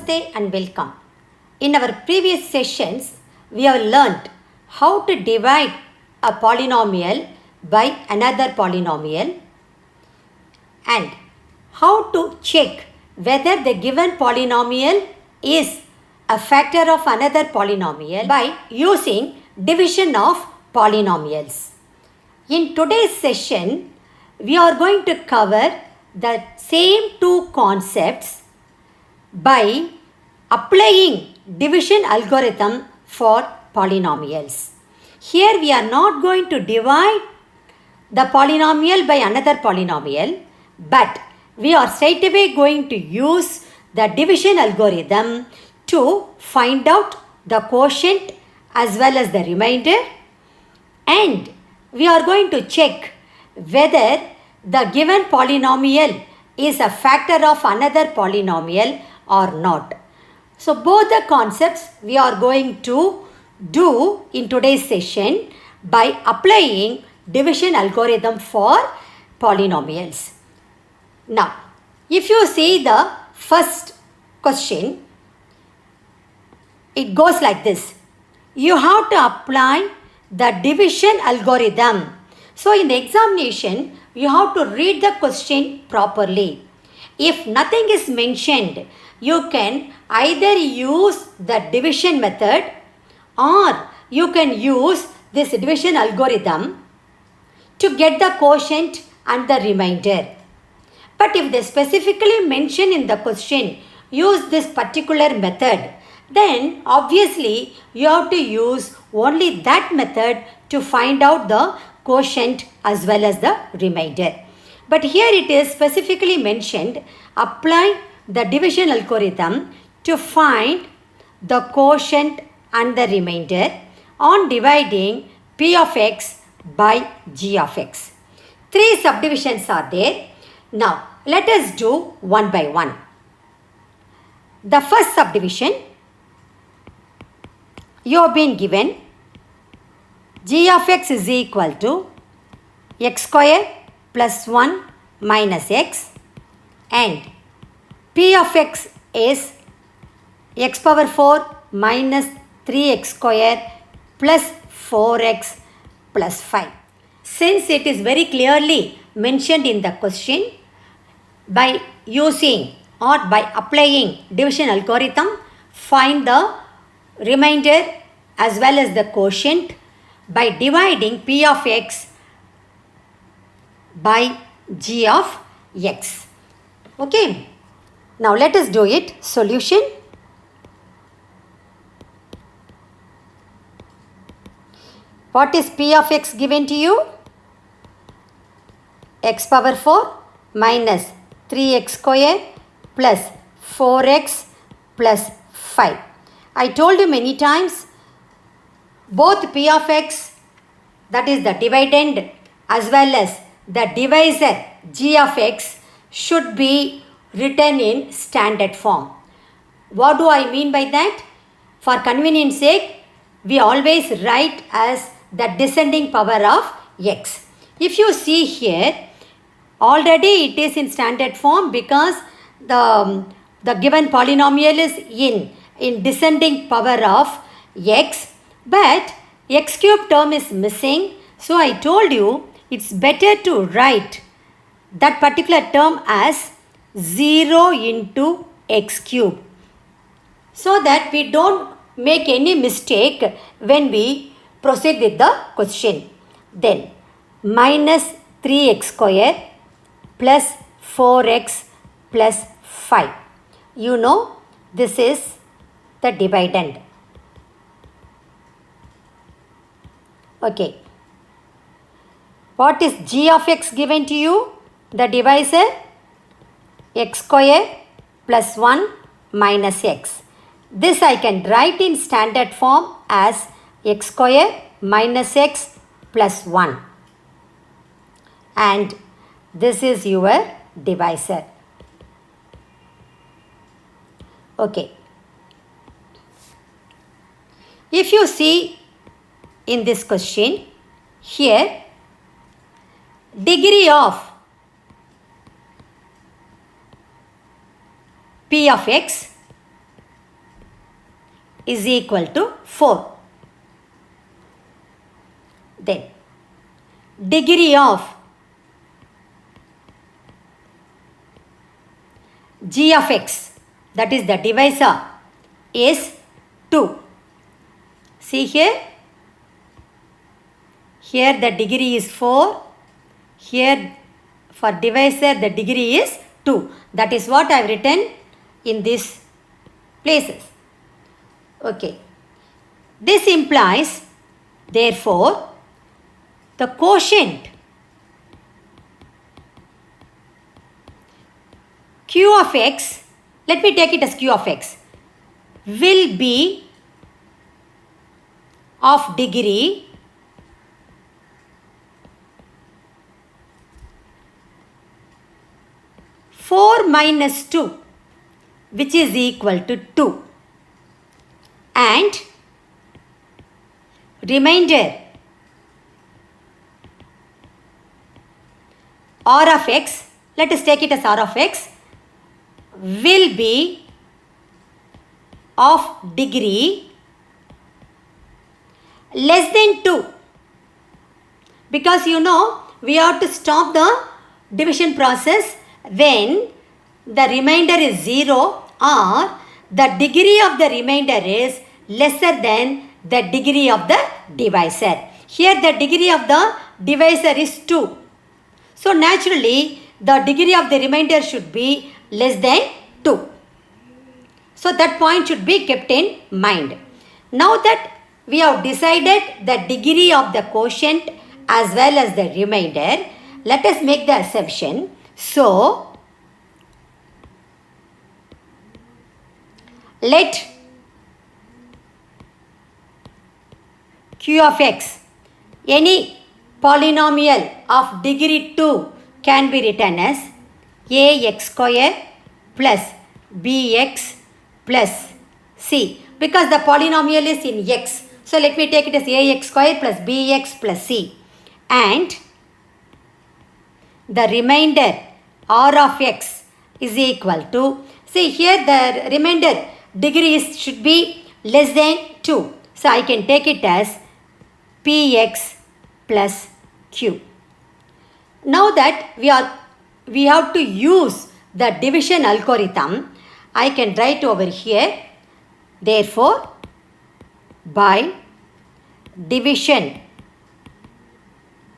Namaste and welcome. In our previous sessions, we have learnt how to divide a polynomial by another polynomial and how to check whether the given polynomial is a factor of another polynomial by using division of polynomials. In today's session, we are going to cover the same two concepts by applying division algorithm for polynomials. Here we are not going to divide the polynomial by another polynomial, but we are straight away going to use the division algorithm to find out the quotient as well as the remainder, and we are going to check whether the given polynomial is a factor of another polynomial or not. So both the concepts we are going to do in today's session by applying division algorithm for polynomials. Now, if you see the first question, it goes like this. You have to apply the division algorithm. So in the examination, you have to read the question properly. If nothing is mentioned, you can either use the division method or you can use this division algorithm to get the quotient and the remainder. But if they specifically mention in the question, use this particular method, then obviously you have to use only that method to find out the quotient as well as the remainder. But here it is specifically mentioned, apply the division algorithm to find the quotient and the remainder on dividing p of x by g of x. Three subdivisions are there. Now, let us do one by one. The first subdivision, you have been given g of x is equal to x square plus 1 minus x, and p of x is x power 4 minus 3x square plus 4x plus 5. Since it is very clearly mentioned in the question, by using or by applying division algorithm, find the remainder as well as the quotient by dividing p of x by g of x. Okay. Now let us do it. Solution. What is p of x given to you? X power 4 minus 3x square plus 4x plus 5. I told you many times, both p of x, that is the dividend, as well as the divisor g of x should be written in standard form. What do I mean by that? For convenience sake, we always write as the descending power of x. If you see here, already it is in standard form because the given polynomial is in descending power of x, but x cube term is missing. So I told you it's better to write that particular term as 0 into x cube, so that we don't make any mistake when we proceed with the question. Then minus 3x square plus 4x plus 5. You know this is the dividend. Okay. What is g of x given to you? The divisor x square plus 1 minus x. This I can write in standard form as x square minus x plus 1. And this is your divisor. Okay. If you see in this question, here degree of p of x is equal to 4. Then degree of g of x, that is the divisor, is 2. See here. Here the degree is 4. Here for divisor the degree is 2. That is what I have written in these places. Okay. This implies, therefore, the quotient q of x, let me take it as q of x, will be of degree 4 minus 2, which is equal to 2, and remainder r of x, let us take it as r of x, will be of degree less than 2, because we have to stop the division process when the remainder is 0 or the degree of the remainder is lesser than the degree of the divisor. Here the degree of the divisor is 2. So naturally the degree of the remainder should be less than 2. So that point should be kept in mind. Now that we have decided the degree of the quotient as well as the remainder, let us make the assumption. So let q of x, any polynomial of degree 2, can be written as ax square plus bx plus c, because the polynomial is in x. So let me take it as ax square plus bx plus c, and the remainder r of x is equal to, see here the remainder degree should be less than 2. So I can take it as px plus q. Now that we have to use the division algorithm, I can write over here, therefore by division,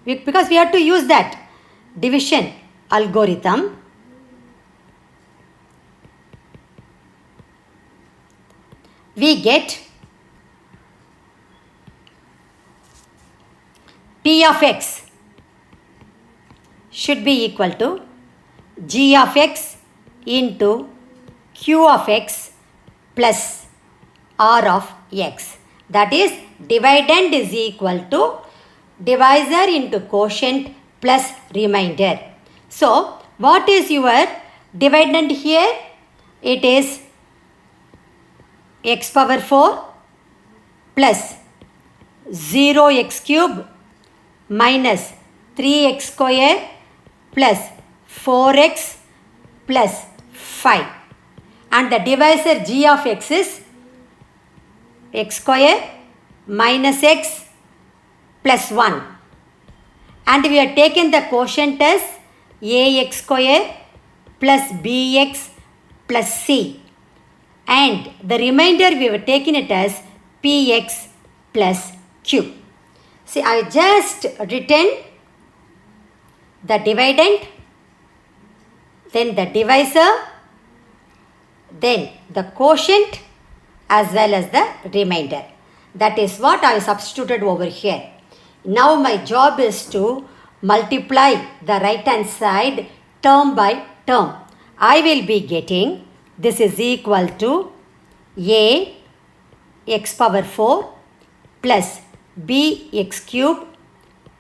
because we have to use that division algorithm, we get p of x should be equal to g of x into q of x plus r of x. That is, dividend is equal to divisor into quotient plus remainder. So what is your dividend here? It is x power 4 plus 0x cube minus 3x square plus 4x plus 5, and the divisor g of x is x square minus x plus 1, and we have taken the quotient as ax square plus bx plus c, and the remainder we have taken it as px plus q. See, I just written the dividend, then the divisor, then the quotient as well as the remainder. That is what I substituted over here. Now my job is to multiply the right hand side term by term. I will be getting, this is equal to a x power 4 plus bx cube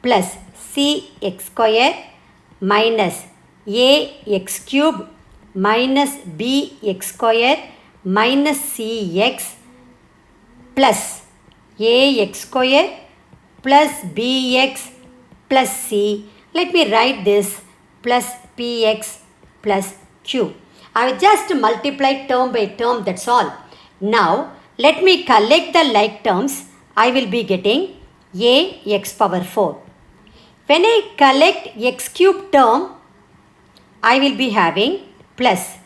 plus cx square minus ax cube minus bx square minus cx plus ax square plus bx plus c. Let me write this plus px plus q. I will just multiply term by term, that's all. Now let me collect the like terms. I will be getting a x power 4. When I collect x cube term, I will be having plus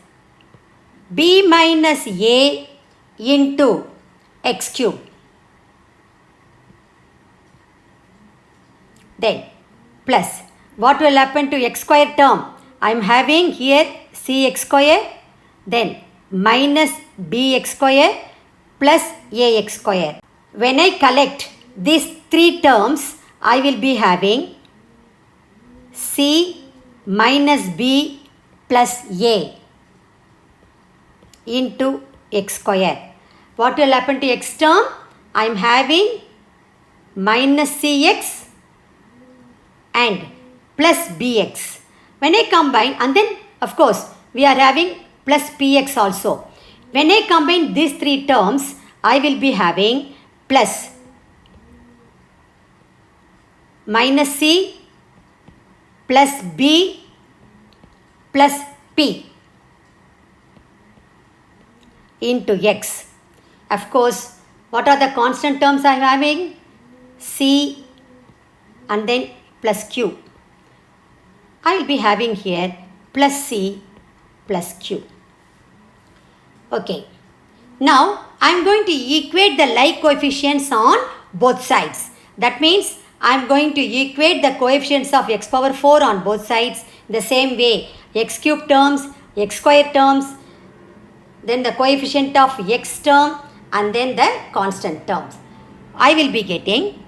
b minus a into x cube. Then plus what will happen to x square term? I am having here cx square, then minus bx square plus ax square. When I collect these three terms, I will be having c minus b plus a into x square. What will happen to x term? I am having minus cx and plus bx. When I combine, and then of course we are having plus px also. When I combine these three terms, I will be having plus minus c plus b plus p into x. Of course, what are the constant terms I am having? C and then plus q. I will be having here plus c plus q. Okay. Now I am going to equate the like coefficients on both sides. That means I am going to equate the coefficients of x power 4 on both sides the same way. X cube terms, x square terms, then the coefficient of x term and then the constant terms. I will be getting,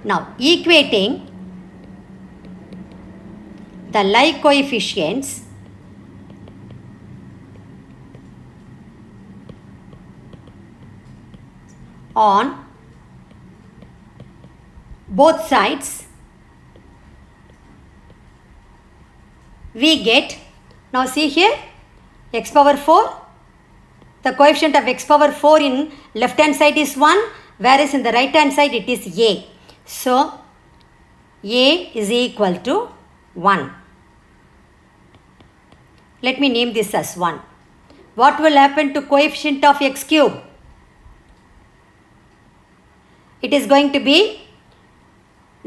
now equating the like coefficients on both sides, we get, now see here, x power 4, the coefficient of x power 4 in left hand side is 1, whereas in the right hand side it is a. So a is equal to 1. Let me name this as 1. What will happen to coefficient of x cube? It is going to be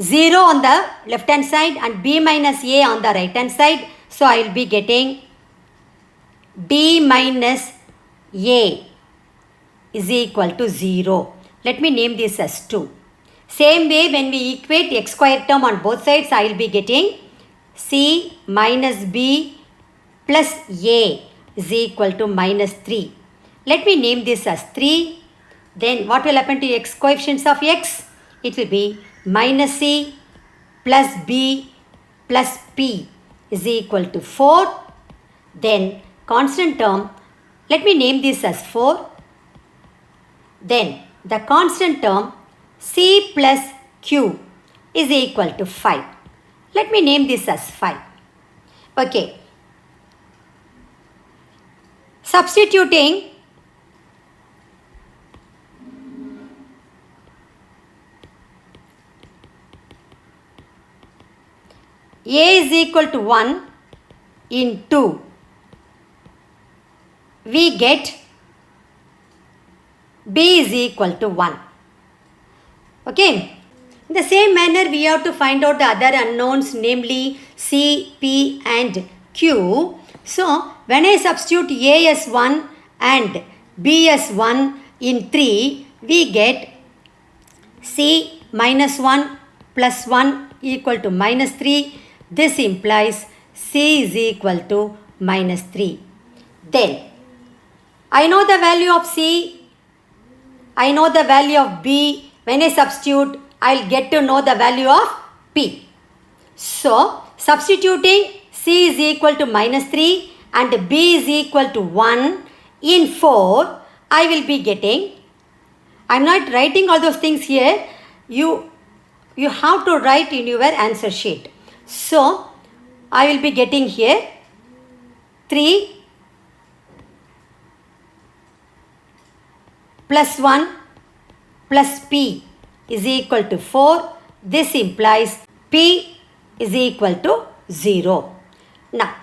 0 on the left hand side and b minus a on the right hand side. So I will be getting d minus a is equal to 0. Let me name this as 2. Same way, when we equate x square term on both sides, I will be getting c minus b plus a is equal to minus 3. Let me name this as 3. Then what will happen to x coefficients of x? It will be minus c plus b plus p is equal to 4. Then constant term, let me name this as 4. Then the constant term c plus q is equal to 5. Let me name this as 5. Okay. Substituting a is equal to 1 in 2, we get b is equal to 1. Okay. In the same manner, we have to find out the other unknowns, namely c, p and q. So, when I substitute a as 1 and b as 1 in 3, we get c minus 1 plus 1 equal to minus 3. This implies c is equal to minus 3. Then, I know the value of c, I know the value of b. When I substitute, I will get to know the value of p. So, substituting c is equal to minus 3 and b is equal to 1 in 4, I will be getting, I am not writing all those things here. You have to write in your answer sheet. So, I will be getting here 3 plus 1 plus p is equal to 4. This implies p is equal to 0. Now,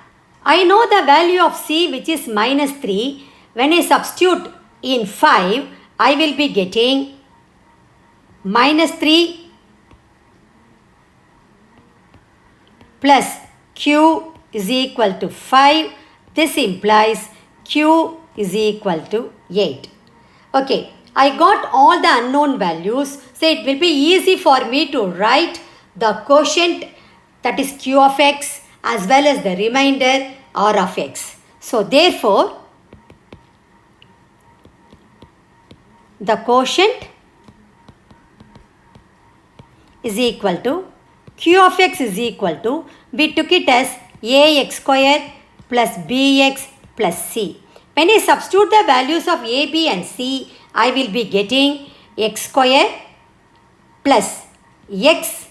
I know the value of c, which is minus 3. When I substitute in 5, I will be getting minus 3 plus q is equal to 5. This implies q is equal to 8. Okay, I got all the unknown values, so it will be easy for me to write the quotient, that is q of x, as well as the remainder r of x. So therefore, the quotient is equal to q of x is equal to, we took it as ax square plus bx plus c. When I substitute the values of a, b and c, I will be getting x square plus x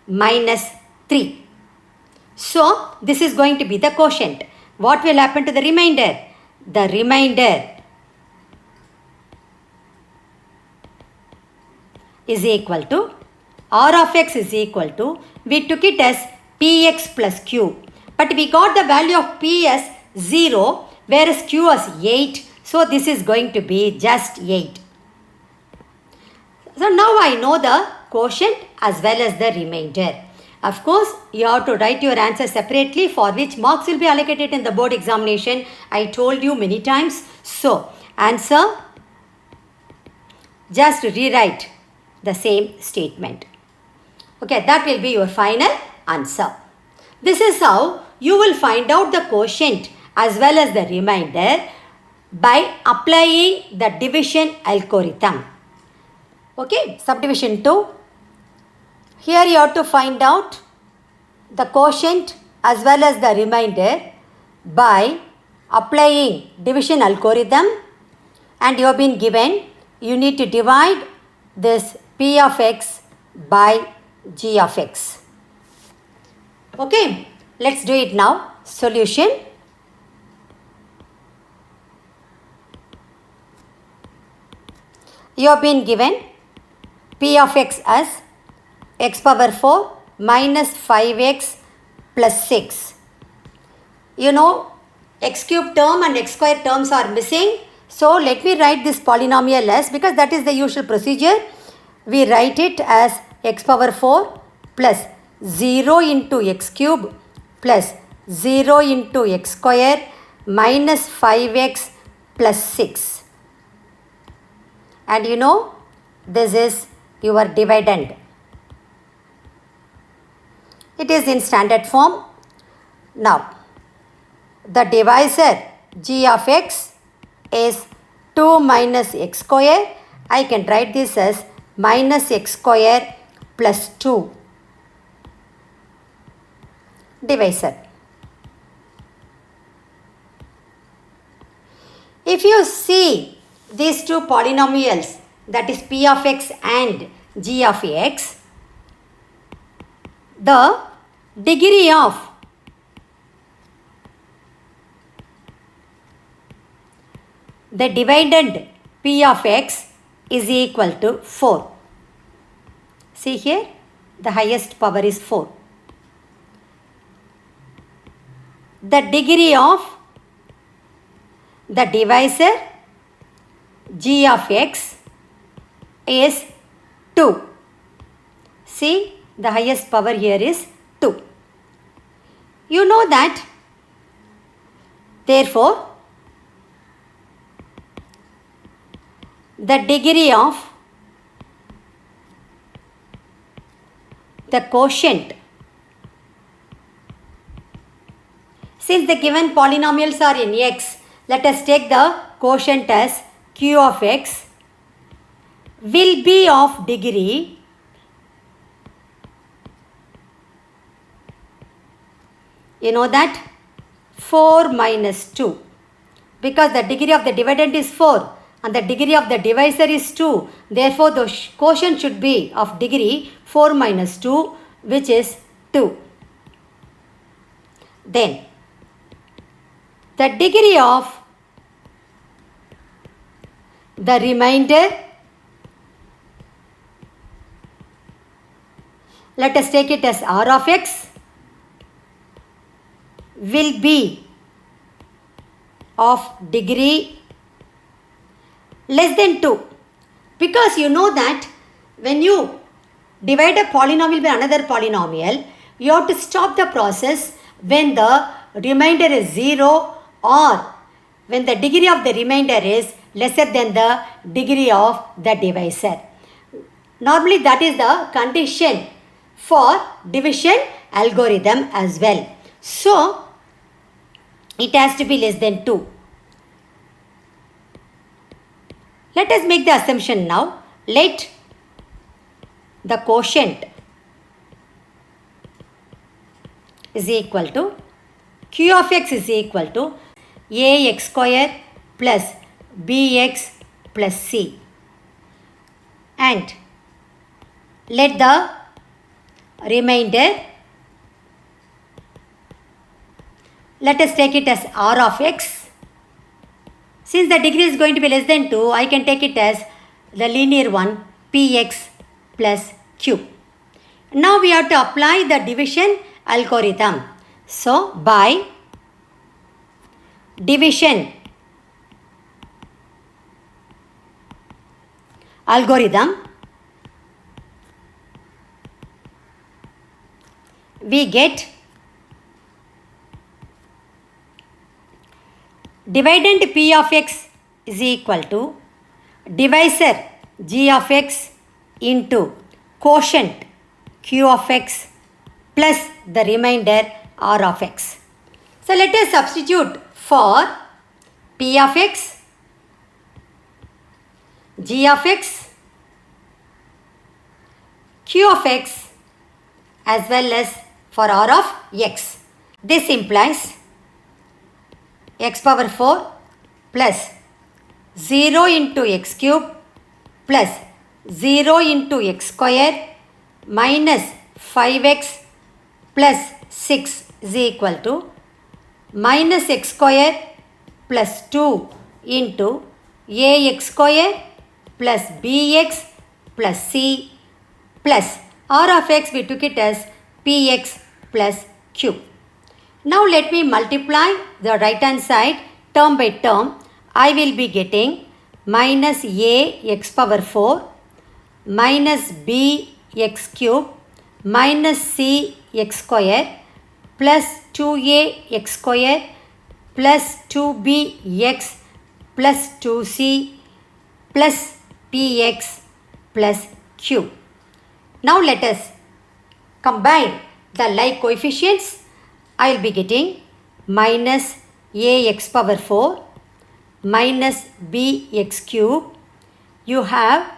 minus 3. So this is going to be the quotient. What will happen to the remainder? The remainder is equal to r of x is equal to, we took it as px plus q, but we got the value of p as 0 whereas q as 8, so this is going to be just 8. So now I know the quotient as well as the remainder. Of course, you have to write your answer separately, for which marks will be allocated in the board examination. I told you many times. So answer, just rewrite the same statement. Okay, that will be your final answer. This is how you will find out the quotient as well as the remainder by applying the division algorithm. Okay, subdivision 2. Here you have to find out the quotient as well as the remainder by applying division algorithm, and you have been given, you need to divide this p of x by g of x. Okay, let's do it now. Solution. You have been given p of x as x power 4 minus 5x plus 6. You know, x cube term and x square terms are missing. So let me write this polynomial as, because that is the usual procedure, we write it as x power 4 plus 0 into x cube plus 0 into x square minus 5x plus 6. And you know, this is your dividend. It is in standard form. Now, the divisor g of x is 2 minus x square. I can write this as minus x square plus 2. Divisor. If you see these two polynomials, that is p of x and g of x, the degree of the dividend p of x is equal to 4. See here, the highest power is 4. The degree of the divisor g of x is 2. See, the highest power here is 2. You know that, therefore, the degree of the quotient, since the given polynomials are in x, let us take the quotient as q of x, will be of degree you know that 4 minus 2, because the degree of the dividend is 4 and the degree of the divisor is 2. Therefore, the quotient should be of degree 4 minus 2, which is 2. Then, the degree of the remainder, let us take it as r of x, will be of degree less than 2. Because you know that when you divide a polynomial by another polynomial, you have to stop the process when the remainder is 0 or when the degree of the remainder is lesser than the degree of the divisor. Normally that is the condition for division algorithm as well. So it has to be less than 2. Let us make the assumption now. Let the quotient is equal to q of x is equal to ax square plus bx plus c, and let the remainder, let us take it as r of x. Since the degree is going to be less than 2, I can take it as the linear one, px plus q. Now we have to apply the division algorithm. So by division algorithm, we get dividend p of x is equal to divisor g of x into quotient q of x plus the remainder r of x. So let us substitute for p of x, g of x, q of x as well as for r of x. This implies x power 4 plus 0 into x cube plus 0 into x square minus 5x plus 6 is equal to minus x square plus 2 into ax square plus bx plus c plus r of x, we took it as px plus q. Now let me multiply the right hand side term by term. I will be getting minus a x power 4 minus b x cube minus c x square plus 2a x square plus 2b x plus 2c plus px plus q. Now let us combine the like coefficients. I will be getting minus ax power 4 minus bx cube. You have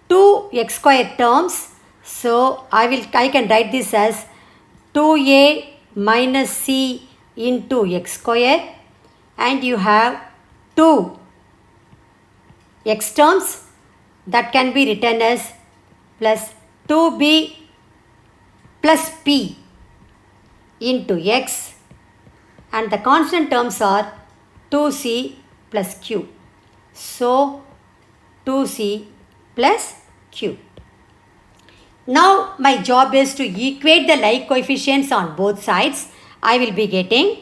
2x square terms, so I can write this as 2a minus c into x square, and you have 2 x terms that can be written as plus 2b plus p into x, and the constant terms are 2c plus q. So 2c plus q. Now my job is to equate the like coefficients on both sides. I will be getting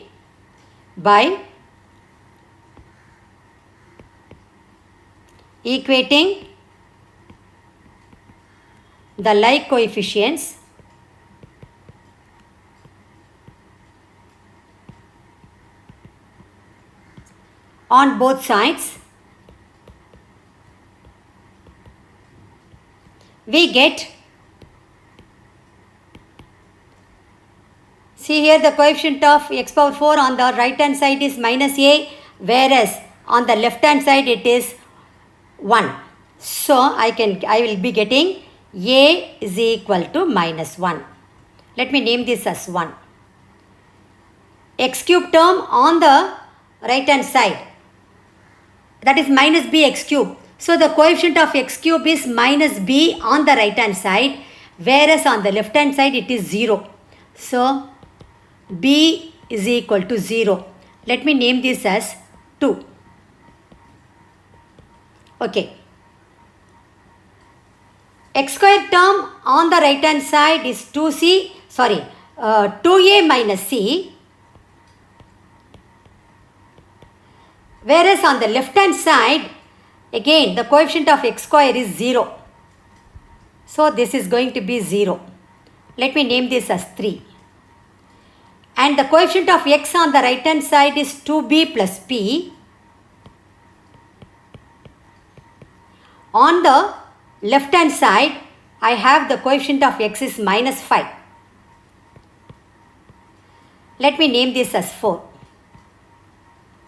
by equating the like coefficients on both sides, we get, see here the coefficient of x power 4 on the right hand side is minus a, whereas on the left hand side it is 1. So I will be getting a is equal to minus 1. Let me name this as 1. X cube term on the right hand side, that is minus bx cube. So the coefficient of x cube is minus b on the right hand side, whereas on the left hand side it is 0. So b is equal to 0. Let me name this as 2. Okay. X square term on the right hand side is 2a minus c, whereas on the left hand side Again, the coefficient of x square is 0. So this is going to be 0. Let me name this as 3. And the coefficient of x on the right hand side is 2b plus p. On the left hand side, I have the coefficient of x is minus 5. Let me name this as 4.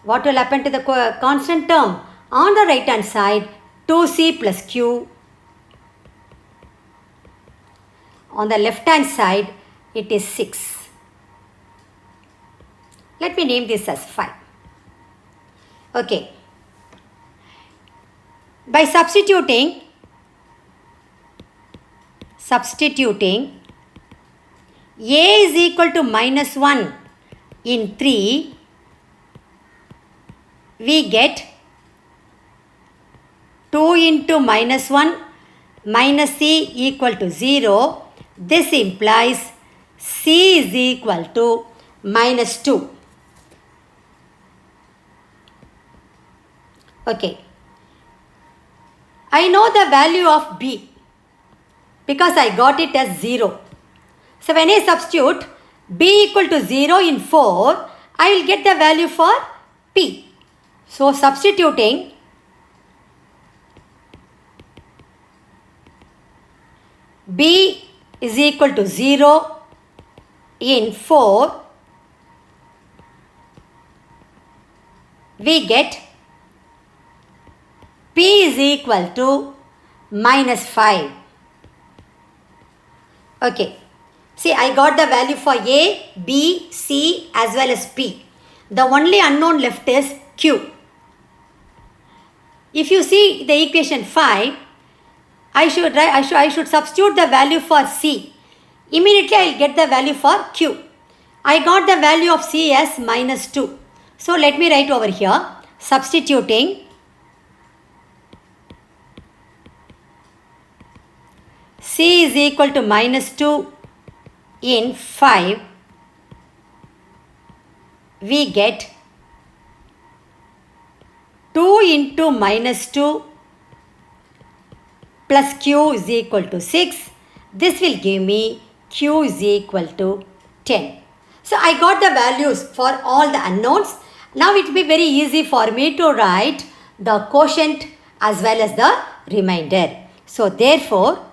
What will happen to the constant term? On the right hand side, 2c plus q. On the left hand side, it is 6. Let me name this as 5. Okay. By substituting a is equal to minus 1 in 3, we get 2 into minus 1 minus c equal to 0. This implies c is equal to minus 2. Okay. I know the value of b because I got it as 0. So when I substitute b equal to 0 in 4, I will get the value for p. So substituting b is equal to 0 in 4, we get p is equal to minus 5. Okay. See, I got the value for a, b, c as well as p. The only unknown left is q. If you see the equation 5, I should substitute the value for c. Immediately I will get the value for q. I got the value of c as minus 2. So let me write over here, substituting c is equal to minus 2 in 5, we get 2 into minus 2 plus q is equal to 6. This will give me q is equal to 10. So I got the values for all the unknowns. Now it will be very easy for me to write the quotient as well as the remainder. So therefore,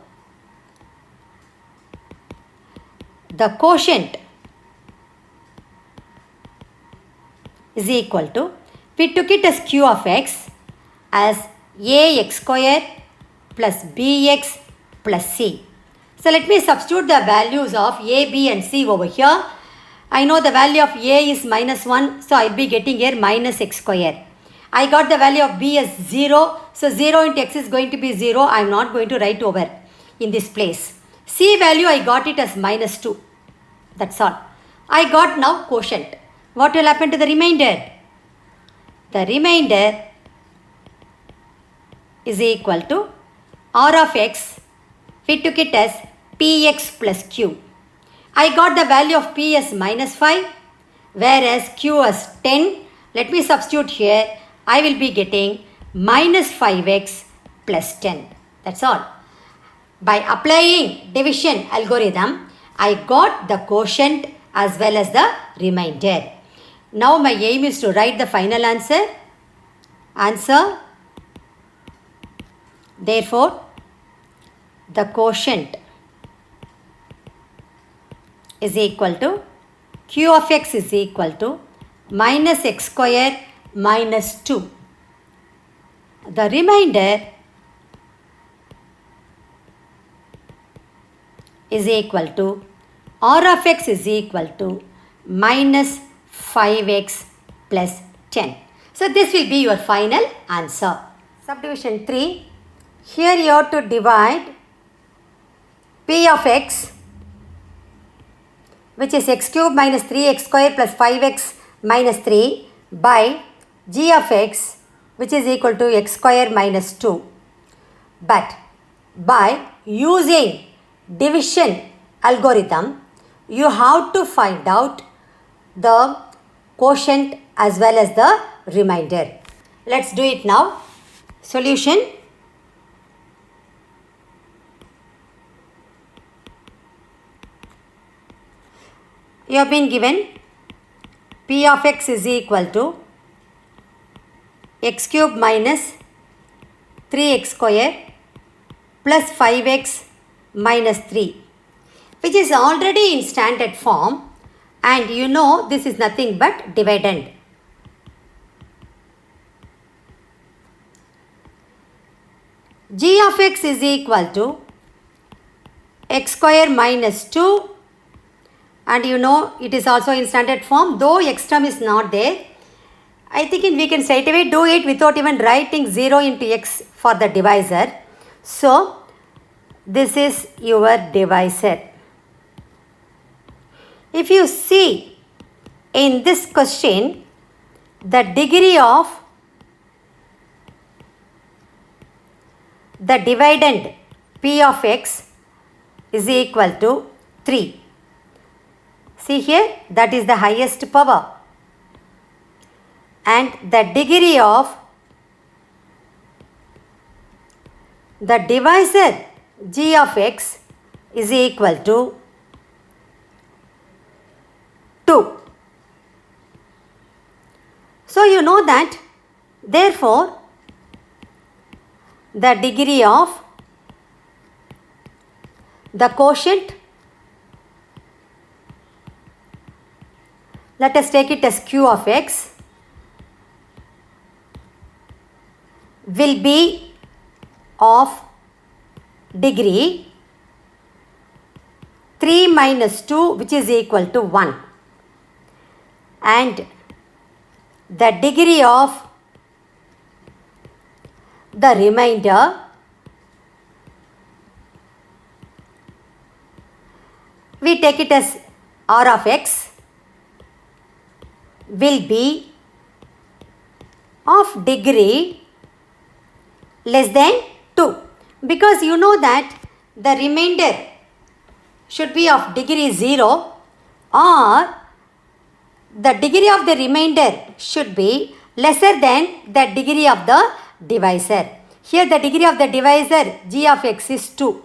the quotient is equal to, we took it as q of x as ax square plus bx plus c. So let me substitute the values of a, b and c over here. I know the value of a is minus 1, so I will be getting here minus x square. I got the value of b as 0, so 0 into x is going to be 0. I am not going to write over in this place. C value I got it as minus 2. That's all. I got now quotient. What will happen to the remainder? The remainder is equal to r of x. We took it as px plus q. I got the value of p as minus 5, whereas q as 10. Let me substitute here. I will be getting minus 5x plus 10. That's all. By applying division algorithm, I got the quotient as well as the remainder. Now my aim is to write the final answer. Therefore, the quotient is equal to q of x is equal to minus x square minus 2. The remainder is equal to r of x is equal to minus 5x plus 10. So this will be your final answer. Subdivision 3. Here you have to divide p of x, which is x cube minus 3x square plus 5x minus 3 by g of x, which is equal to x square minus 2. But by using division algorithm, you have to find out the quotient as well as the remainder. Let's do it now. Solution. You have been given p of x is equal to x cube minus 3x square plus 5x minus 3, which is already in standard form, and you know this is nothing but dividend. G of x is equal to x square minus 2, and you know it is also in standard form, though x term is not there. I think we can straight away do it without even writing 0 into x for the divisor. So this is your divisor. If you see in this question, the degree of the dividend p of x is equal to 3. See here, that is the highest power. And the degree of the divisor g of x is equal to 2. So you know that, therefore, the degree of the quotient, let us take it as q of x, will be of degree 3 minus 2, which is equal to 1. And the degree of the remainder we take it as r of x will be of degree less than 2, because you know that the remainder should be of degree 0, or the degree of the remainder should be lesser than the degree of the divisor. Here the degree of the divisor g of x is 2.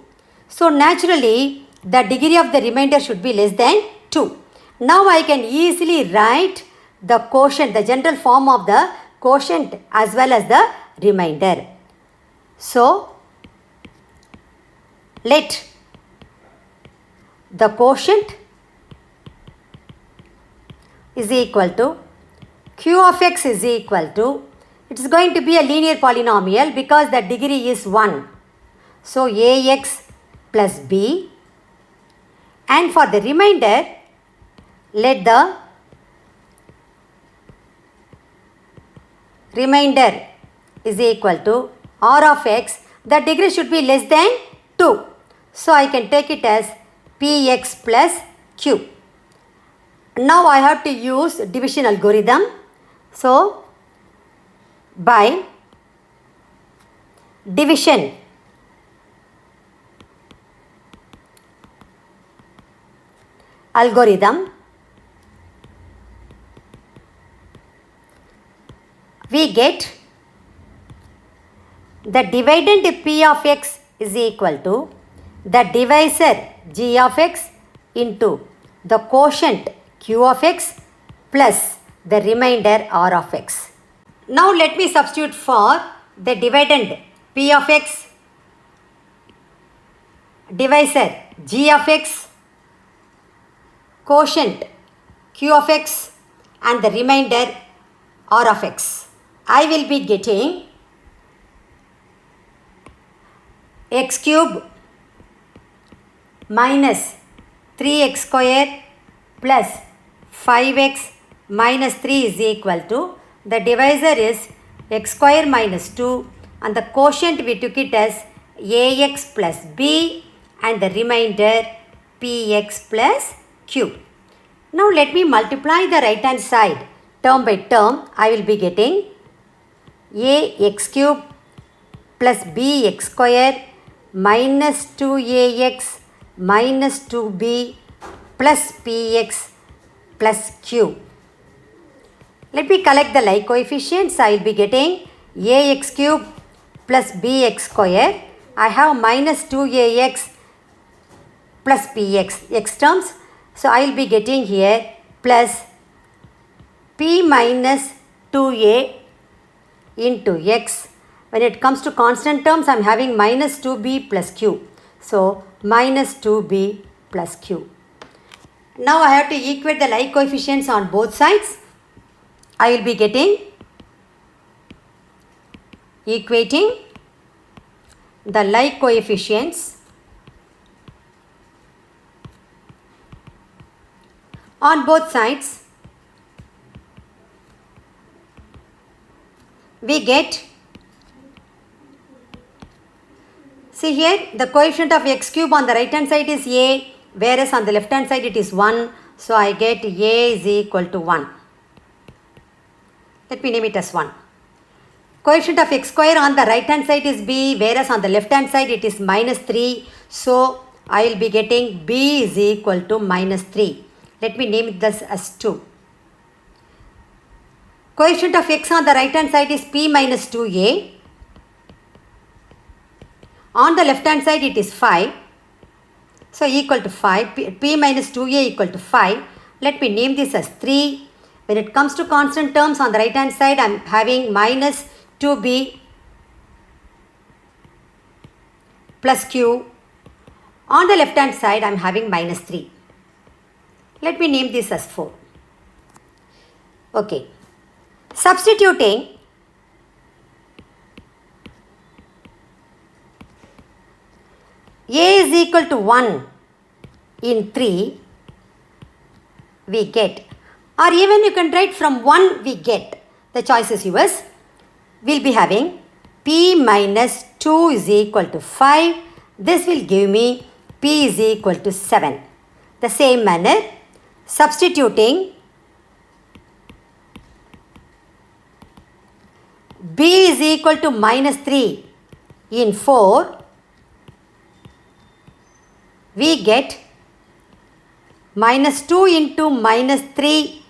So naturally the degree of the remainder should be less than 2. Now I can easily write the quotient, the general form of the quotient as well as the remainder. So let the quotient is equal to q of x is equal to, it is going to be a linear polynomial because the degree is 1. So ax plus b, and for the remainder let the remainder is equal to r of x, the degree should be less than 2. So I can take it as px plus q. Now I have to use division algorithm. So by division algorithm, we get the dividend p of x is equal to the divisor g of x into the quotient q of x plus the remainder r of x. Now let me substitute for the dividend p of x, divisor g of x, quotient q of x, and the remainder r of x. I will be getting x cube minus 3x square plus 5x minus 3 is equal to, the divisor is x square minus 2, and the quotient we took it as ax plus b, and the remainder px plus q. Now let me multiply the right hand side term by term. I will be getting ax cube plus bx square minus 2ax minus 2b plus px plus q. Let me collect the like coefficients. I will be getting ax cube plus bx square. I have minus 2ax plus bx, x terms. So I will be getting here plus p minus 2a into x. When it comes to constant terms, I am having minus 2b plus q. So minus 2b plus q. Now I have to equate the like coefficients on both sides. I will be getting equating the like coefficients on both sides. We get, see here, the coefficient of x cube on the right hand side is a, whereas on the left hand side it is 1. So I get a is equal to 1. Let me name it as 1. Coefficient of x square on the right hand side is b, whereas on the left hand side it is minus 3. So I will be getting b is equal to minus 3. Let me name this as 2. Coefficient of x on the right hand side is p minus 2a. On the left hand side it is 5. So equal to 5. P minus 2a equal to 5. Let me name this as 3. When it comes to constant terms on the right hand side, I am having minus 2b plus q. On the left hand side, I am having minus 3. Let me name this as 4. Okay. Substituting a is equal to 1 in 3, we get, or even you can write from 1 we get, the choice is yours. We will be having p minus 2 is equal to 5. This will give me p is equal to 7. The same manner, substituting b is equal to minus 3 in 4, we get minus 2 into minus 3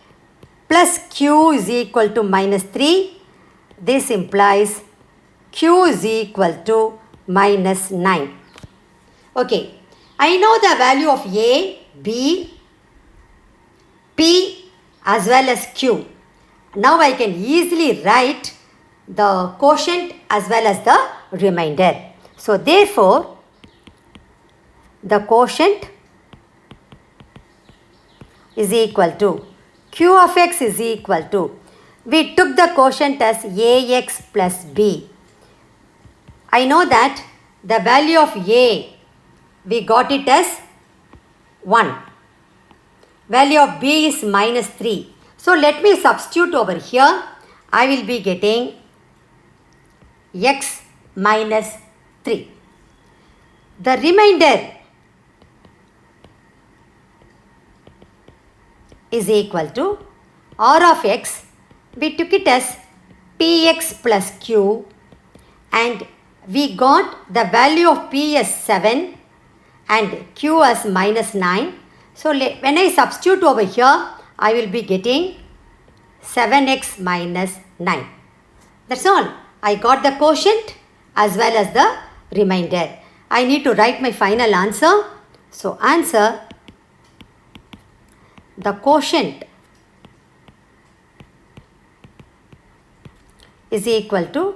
plus q is equal to minus 3. This implies q is equal to minus 9. Okay, I know the value of a, b, p as well as q. Now I can easily write the quotient as well as the remainder. So therefore, the quotient is equal to q of x is equal to, we took the quotient as ax plus b. I know that the value of a, we got it as 1. Value of b is minus 3. So let me substitute over here. I will be getting x minus 3. The remainder is equal to r of x. We took it as px plus q and we got the value of p as 7 and q as minus 9. So when I substitute over here, I will be getting 7x minus 9. That's all. I got the quotient as well as the remainder. I need to write my final answer. So answer, the quotient is equal to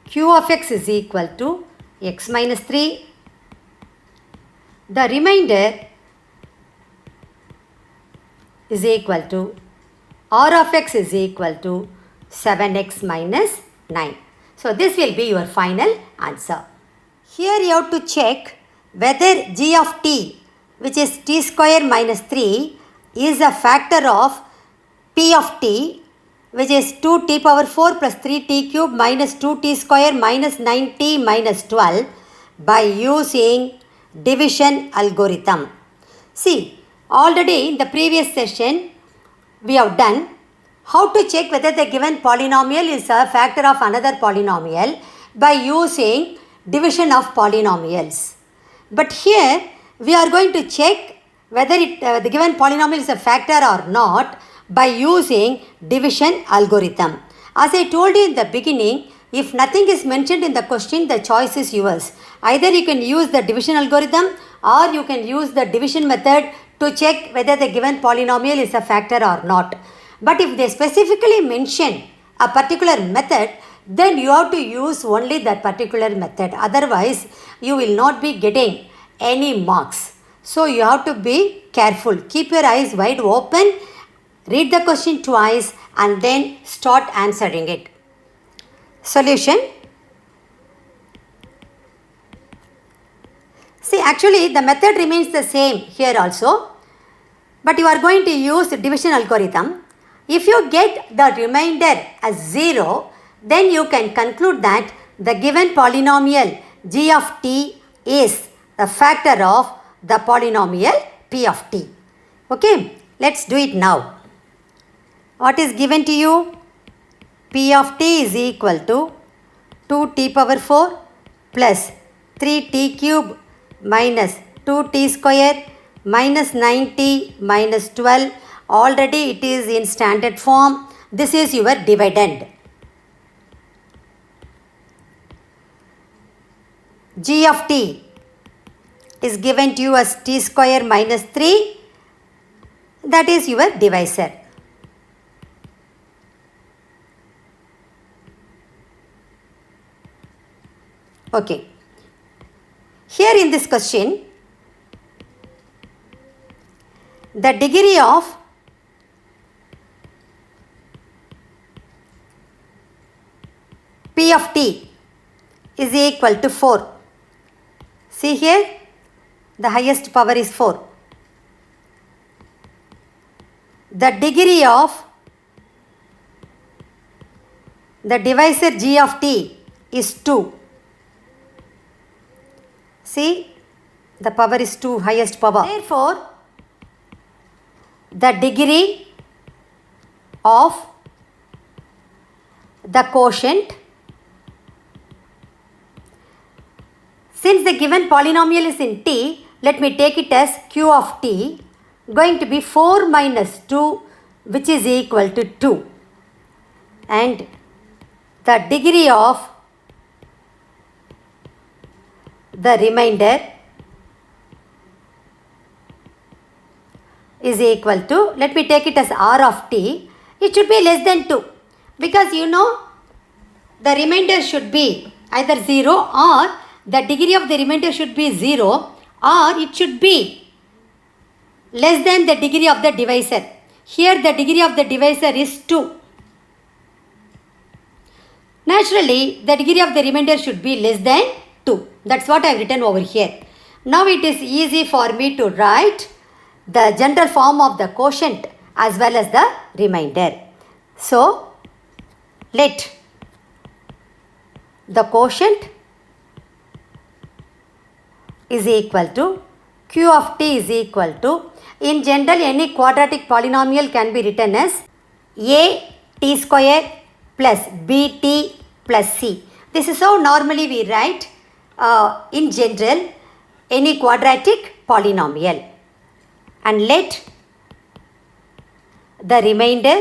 q of x is equal to x minus 3. The remainder is equal to r of x is equal to 7x minus 9. So this will be your final answer. Here you have to check whether g of t, which is t square minus 3, is a factor of p of t, which is 2t power 4 plus 3t cube minus 2t square minus 9t minus 12 by using division algorithm. See, already in the previous session we have done how to check whether the given polynomial is a factor of another polynomial by using division of polynomials. But here we are going to check whether the given polynomial is a factor or not by using division algorithm. As I told you in the beginning, If nothing is mentioned in the question, the choice is yours. Either you can use the division algorithm or you can use the division method to check whether the given polynomial is a factor or not. But if they specifically mention a particular method, then you have to use only that particular method. Otherwise, you will not be getting any marks. So you have to be careful. Keep your eyes wide open, read the question twice and then start answering it. Solution. See, actually the method remains the same here also, but you are going to use division algorithm. If you get the remainder as 0, then you can conclude that the given polynomial g of t is the factor of the polynomial p of t. Okay, let's do it now. What is given to you? P of t is equal to 2t power 4 plus 3t cube minus 2t square minus 9t minus 12. Already it is in standard form. This is your dividend. G of t is given to you as t square minus 3. That is your divisor. Okay. Here in this question, the degree of P of t is equal to 4. See here, the highest power is 4. The degree of the divisor g of t is 2. See, the power is 2, highest power. Therefore, the degree of the quotient, since the given polynomial is in t, let me take it as q of t, going to be 4 minus 2, which is equal to 2. And the degree of the remainder is equal to, let me take it as r of t, it should be less than 2, because you know the remainder should be either 0 or the degree of the remainder should be 0 or it should be less than the degree of the divisor. Here the degree of the divisor is 2. Naturally, the degree of the remainder should be less than 2. That's what I have written over here. Now it is easy for me to write the general form of the quotient as well as the remainder. So, let the quotient is equal to q of t is equal to, in general any quadratic polynomial can be written as a t square plus bt plus c. This is how normally we write in general any quadratic polynomial. And let the remainder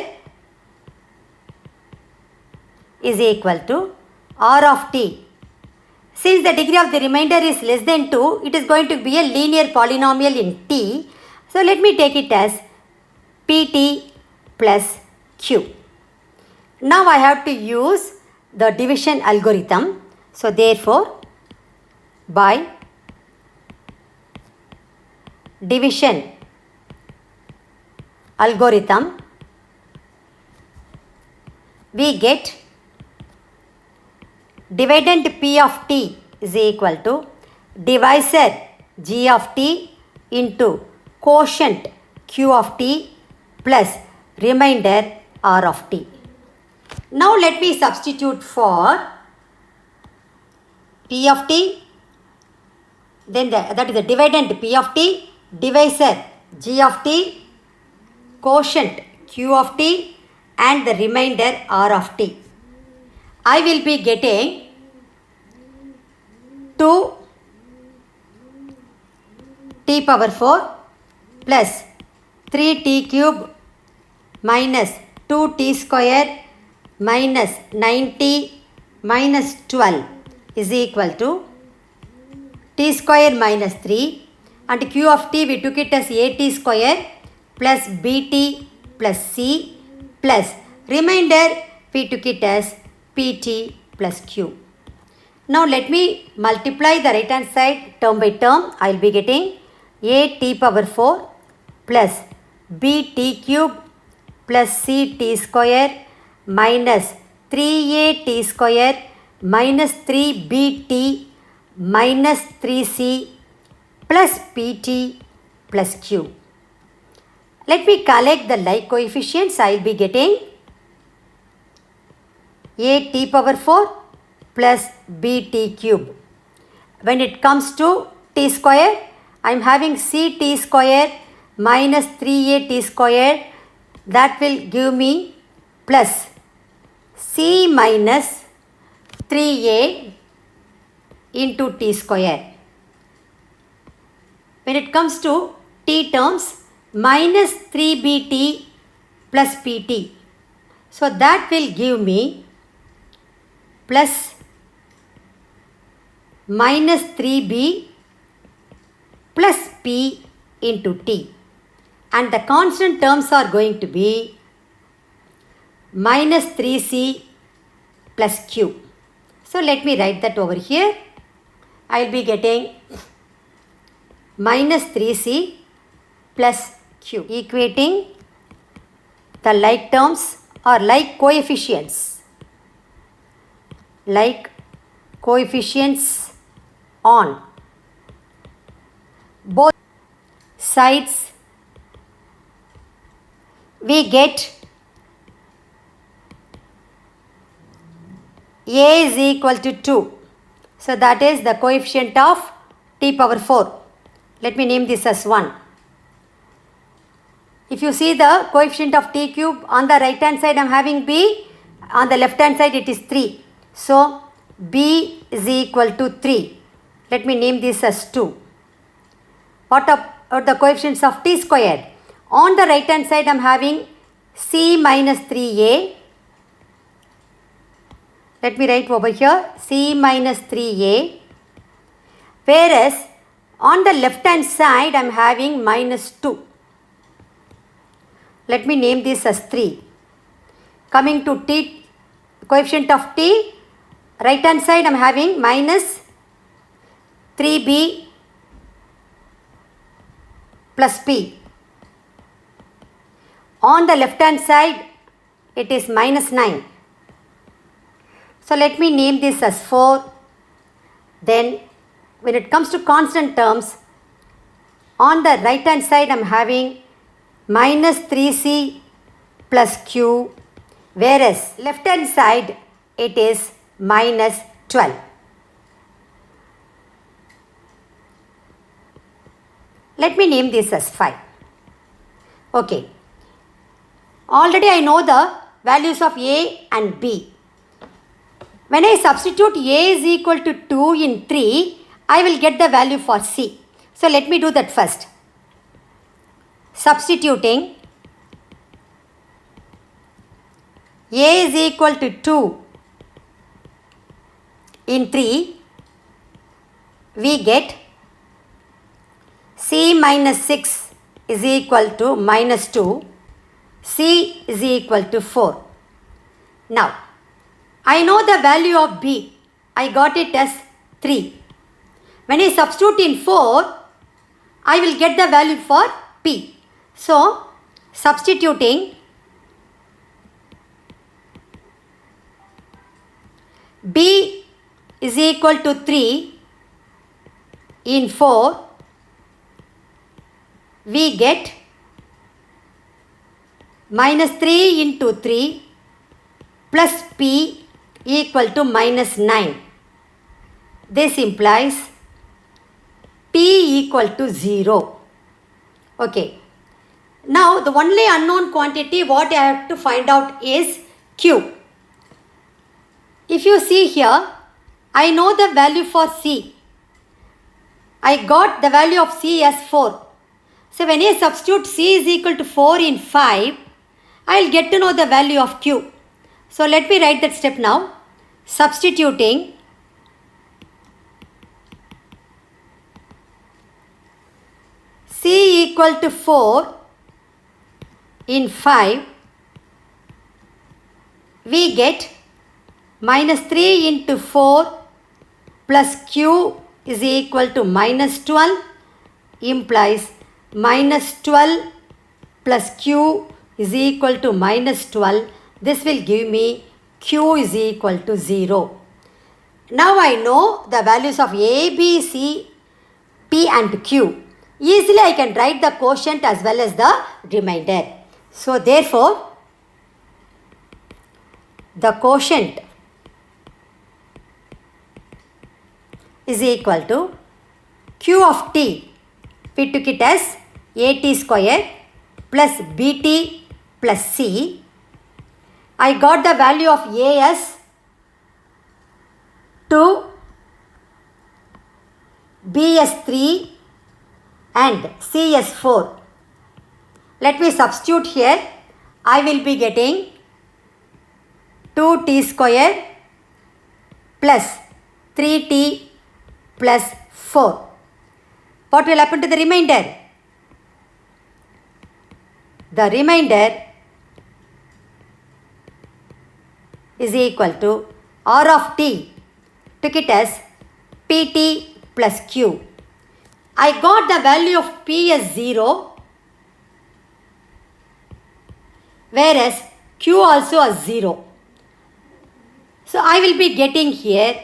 is equal to r of t. Since the degree of the remainder is less than 2, it is going to be a linear polynomial in t. So let me take it as pt plus q. Now I have to use the division algorithm. So therefore, by division algorithm, we get dividend p of t is equal to divisor g of t into quotient q of t plus remainder r of t. Now let me substitute for p of t, then that is the dividend p of t, divisor g of t, quotient q of t and the remainder r of t. I will be getting 2t power 4 plus 3t cube minus 2t square minus 9t minus 12 is equal to t square minus 3, and q of t we took it as at square plus bt plus c plus remainder we took it as pt plus q. Now let me multiply the right hand side term by term. I will be getting a t power 4 plus b t cube plus c t square minus 3a t square minus 3bt minus 3c plus pt plus q. Let me collect the like coefficients. I will be getting a t power 4 plus bt cube. When it comes to t square, I am having c t square minus 3a t square. That will give me plus c minus 3a into t square. When it comes to t terms, minus 3bt plus pt. So that will give me plus minus 3b plus p into t. And the constant terms are going to be minus 3c plus q. So let me write that over here. I will be getting minus 3c plus q, equating the like terms or like coefficients. Like coefficients on both sides, we get a is equal to 2. So that is the coefficient of t power 4. Let me name this as 1. If you see the coefficient of t cube, on the right hand side I am having b, on the left hand side it is 3. So b is equal to 3. Let me name this as 2. What are the coefficients of t squared? On the right hand side I am having c minus 3a. Let me write over here c minus 3a. Whereas on the left hand side I am having minus 2. Let me name this as 3. Coming to t, coefficient of t, right hand side I am having minus 3b plus p. On the left hand side it is minus 9. So let me name this as 4. Then when it comes to constant terms, on the right hand side I am having minus 3c plus q, whereas left hand side it is minus 12. Let me name this as 5. Okay. Already I know the values of a and b. When I substitute a is equal to 2 in 3, I will get the value for c. So let me do that first. Substituting a is equal to 2 in 3, we get c minus 6 is equal to minus 2, c is equal to 4. Now, I know the value of b. I got it as 3. When I substitute in 4, I will get the value for p. So, substituting b is equal to 3 in 4, we get minus 3 into 3 plus p equal to minus 9. This implies p equal to 0. Okay. Now the only unknown quantity what I have to find out is q. If you see here, I know the value for c. I got the value of c as 4. So when I substitute c is equal to 4 in 5, I will get to know the value of q. So let me write that step now. substituting C equal to 4 in 5, we get minus 3 into 4 plus Q is equal to minus 12 implies minus 12 plus Q is equal to minus 12. This will give me Q is equal to 0. Now I know the values of A, B, C, P and Q. Easily I can write the quotient as well as the remainder. So therefore, the quotient is equal to Q of T. We took it as AT square plus BT plus C. I got the value of A as 2, B as 3 and C as 4. Let me substitute here. I will be getting 2t square plus 3t plus 4. What will happen to the remainder? The remainder is equal to R of t. Took it as pt plus q. I got the value of P as 0, whereas Q also as 0. So I will be getting here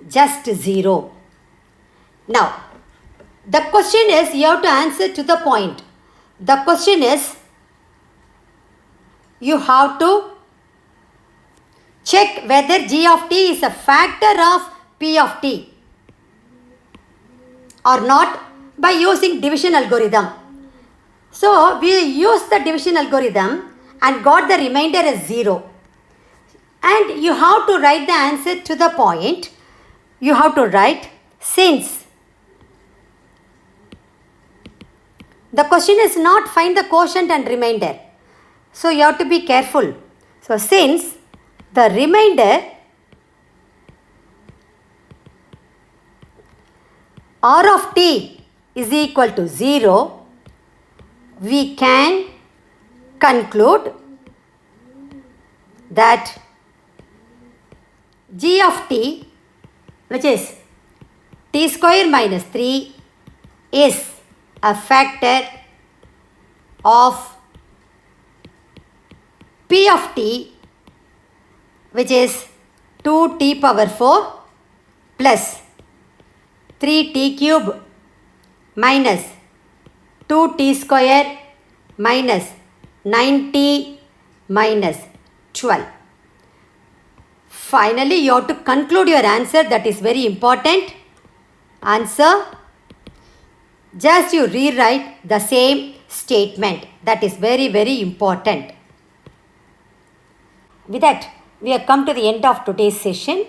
just 0. Now, the question is, you have to answer to the point. The question is, you have to check whether G of t is a factor of P of t or not by using division algorithm. So we use the division algorithm and got the remainder as 0. And you have to write the answer to the point. You have to write, since the question is not find the quotient and remainder. So you have to be careful. So since the remainder R of t is equal to 0, we can conclude that G of t, which is t square minus 3, is a factor of P of t, which is 2t power 4 plus 3t cube minus 2t square minus 9t minus 12. Finally, you have to conclude your answer. That is very important. Answer. Just you rewrite the same statement. That is very, very important. With that, we have come to the end of today's session.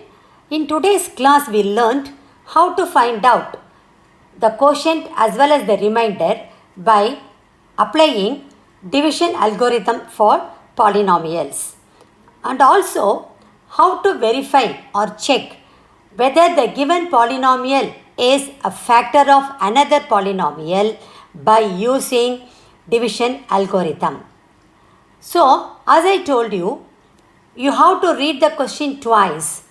In today's class, we learned how to find out the quotient as well as the remainder by applying division algorithm for polynomials, and also how to verify or check whether the given polynomial is a factor of another polynomial by using division algorithm. So, as I told you, you have to read the question twice.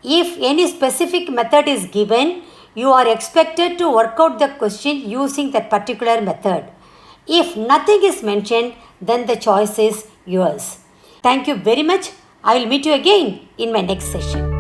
If any specific method is given, you are expected to work out the question using that particular method. If nothing is mentioned, then the choice is yours. Thank you very much. I will meet you again in my next session.